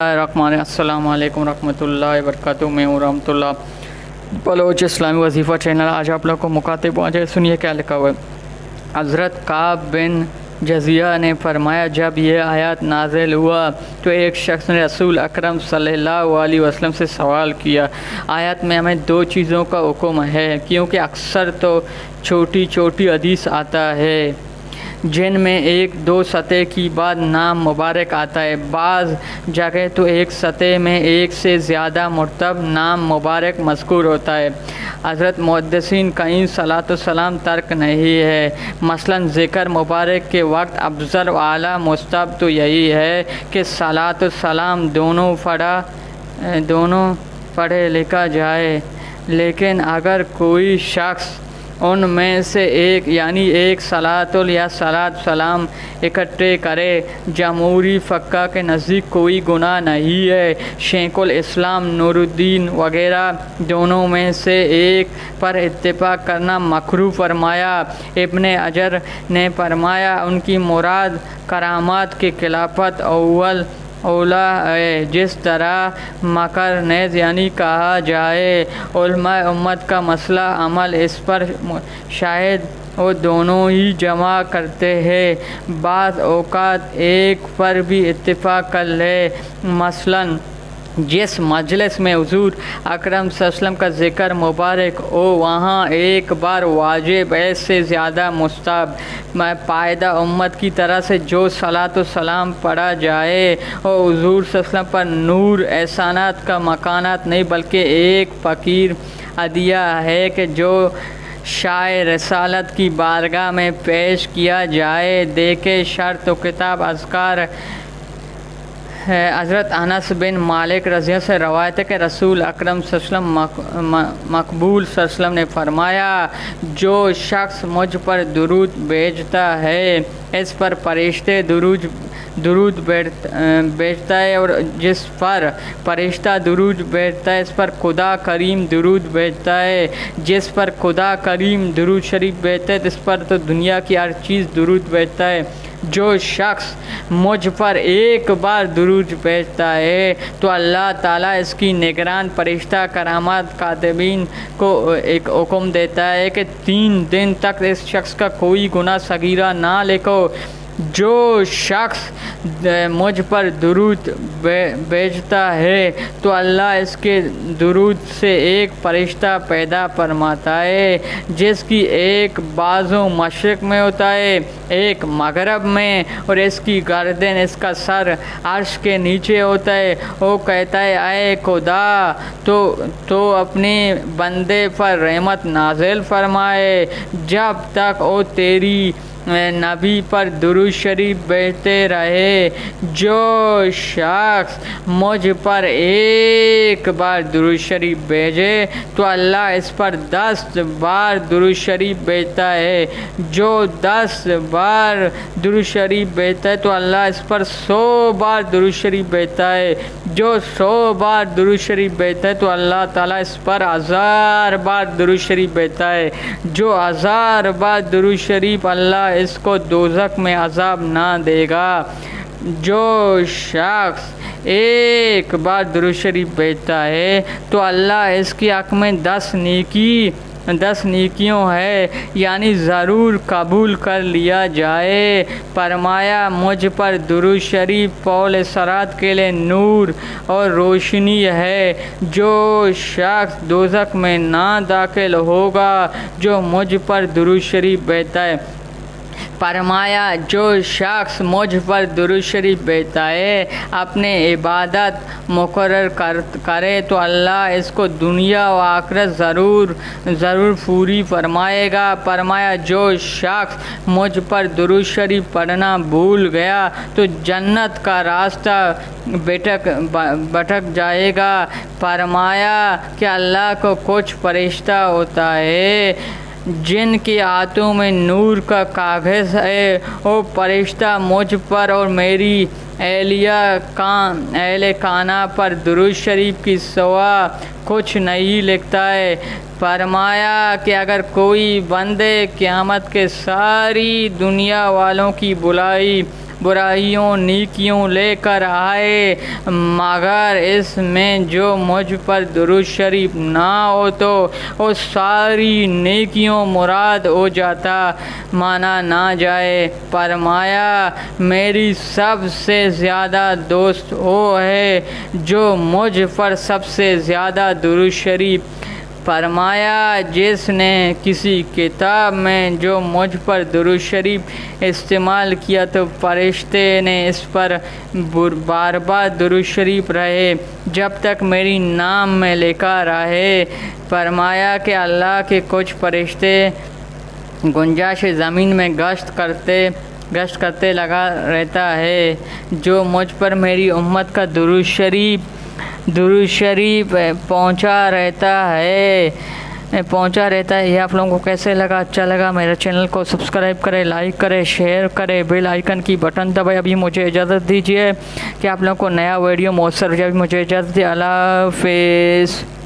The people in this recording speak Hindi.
अस्सलाम वालेकुम रहमतुल्लाहि व बरकातुहू। मैं हूँ रहमतुल्लाह बलोच इस्लामी वजीफ़ा चैनल। आज आप लोग को मुखातिब पहुँचे, सुनिए क्या लिखा हुआ है। हज़रत काब बिन जज़िया ने फरमाया, जब यह आयत नाज़िल हुआ तो एक शख्स ने रसूल अकरम सल्लल्लाहु अलैहि वसल्लम से सवाल किया, आयत में हमें दो चीज़ों का हुक्म है, क्योंकि अक्सर तो छोटी छोटी हदीस आता है जिनमें एक दो सतह की बाद नाम मुबारक आता है। बाज़ जगह तो एक सतह में एक से ज़्यादा मुरतब नाम मुबारक मज़कूर होता है। हज़रत मुहद्दिसीन कहीं सलातो सलाम तर्क नहीं है। मसलन ज़िक्र मुबारक के वक्त अफज़ल व आला मुस्तहब तो यही है कि सलातो सलाम दोनों पढ़े लिखा जाए, लेकिन अगर कोई शख्स उनमें से एक यानी एक सलातुल या सलात सलाम इकट्ठे करे, जमहूरी फ़क़्हा के नज़दीक कोई गुनाह नहीं है। शेखुल इस्लाम नूरुद्दीन वग़ैरह दोनों में से एक पर इत्तिफ़ाक़ करना मकरूह फरमाया। इब्ने अजर ने फरमाया, उनकी मुराद करामात की खिलाफत अव्वल औला है, जिस तरह मकर नेज़ यानी कहा जाए। उलमा उम्मत का मसला अमल इस पर शायद वो दोनों ही जमा करते हैं। बाज़ औक़ात एक पर भी इत्तिफ़ाक़ कर ले। मसलन जिस मजलिस में हुज़ूर अकरम सल्लल्लाहु अलैहि वसल्लम का ज़िक्र मुबारक हो, वहाँ एक बार वाजिब ऐसे ज़्यादा मुस्तहब पायदा उम्मत की तरह से जो सलातो सलाम पढ़ा जाए और हुज़ूर सल्लल्लाहु अलैहि वसल्लम पर नूर एहसानात का मकानात नहीं, बल्कि एक फ़कीर हदिया है कि जो शाए रसालत की बारगाह में पेश किया जाए। देखे शर्त व किताब अज़कार है। हज़रत अनस बिन मालिक रज़िया से रवायत है कि रसूल अकरम सल्लल्लाहु अलैहि वसल्लम मकबूल सल्लल्लाहु अलैहि वसल्लम ने फरमाया, जो शख्स मुझ पर दुरूद भेजता है, इस पर फरिश्ते दुरूद भेजता है, और जिस पर फरिश्ता दुरूद भेजता है, इस पर खुदा करीम दुरूद भेजता है। जिस पर खुदा करीम दुरूद शरीफ भेजता है, इस पर तो दुनिया की हर चीज़ दुरूद भेजता है। जो शख्स मुझ पर एक बार दुरूद भेजता है तो अल्लाह ताला इसकी निगरान फरिश्ता करामात कातिबीन को एक हुक्म देता है कि 3 दिन तक इस शख्स का कोई गुनाह सगीरा ना लिखो। जो शख्स मुझ पर दुरूद भेजता है तो अल्लाह इसके दुरूद से एक फरिश्ता पैदा फरमाता है, जिसकी एक बाजू मशरिक़ में होता है, एक मगरब में, और इसकी गर्दन इसका सर अर्श के नीचे होता है। वो कहता है, आए खुदा तो अपने बंदे पर रहमत नाज़िल फरमाए, जब तक वो तेरी नबी पर दुरूद शरीफ भेजते रहे। जो शख्स मुझ पर एक बार दुरूद शरीफ भेजे तो अल्लाह इस पर 10 बार दुरूद शरीफ भेजता है। जो 10 बार दुरूद शरीफ भेजता है तो अल्लाह इस पर 100 बार दुरूद शरीफ भेजता है। जो 100 बार दुरूद शरीफ भेजता है तो अल्लाह ताला इस पर 1000 बार दुरूद शरीफ भेजता है। जो 1000 बार दुरूद शरीफ अल्लाह इसको दोज़ख में अज़ाब ना देगा। जो शख्स एक बार दुरूद शरीफ भेजता है तो अल्लाह इसकी हक़ में 10 नेकियों है, यानी ज़रूर कबूल कर लिया जाए। फरमाया, मुझ पर दुरूद शरीफ पौल सरात के लिए नूर और रोशनी है। जो शख्स दोज़ख में ना दाखिल होगा जो मुझ पर दुरूद शरीफ भेजता है। फरमाया, जो शख्स मुझ पर दुरूद शरीफ भेजता है, अपने इबादत मुकर्रर करे तो अल्लाह इसको दुनिया व आखिरत ज़रूर पूरी फरमाएगा। फरमाया, जो शख्स मुझ पर दुरूद शरीफ पढ़ना भूल गया तो जन्नत का रास्ता भटक जाएगा। फरमाया कि अल्लाह को कुछ फरिश्ता होता है जिनके हाथों में नूर का कागज़ है। वो फरिश्ता मुझ पर और मेरी अहले खाना पर दुरूद शरीफ की सिवा कुछ नहीं लिखता है। फरमाया कि अगर कोई बंदे क़यामत के सारी दुनिया वालों की बुलाई बुराइयों नेकियों लेकर आए, मगर इसमें जो मुझ पर दुरूद शरीफ ना हो तो वो सारी नेकियों मुराद हो जाता, माना ना जाए। फरमाया मेरी सबसे ज़्यादा दोस्त वो है जो मुझ पर सबसे ज़्यादा दुरूद शरीफ। फरमाया जिसने किसी किताब में जो मुझ पर दुरूद शरीफ इस्तेमाल किया तो फरिश्ते ने इस पर बार बार दुरूद शरीफ रहे जब तक मेरी नाम में लिखा रहे। फरमाया कि अल्लाह के कुछ फरिश्ते गुंजाश ज़मीन में गश्त करते लगा रहता है जो मुझ पर मेरी उम्मत का दुरूद शरीफ पहुंचा रहता है। ये आप लोगों को कैसे लगा? अच्छा लगा मेरे चैनल को सब्सक्राइब करें, लाइक करें, शेयर करें, बेल आइकन की बटन दबाएं। अभी मुझे इजाज़त दीजिए कि आप लोगों को नया वीडियो मौसर हो जाए। मुझे इजाज़त दी। अल्लाह हाफ़िज़।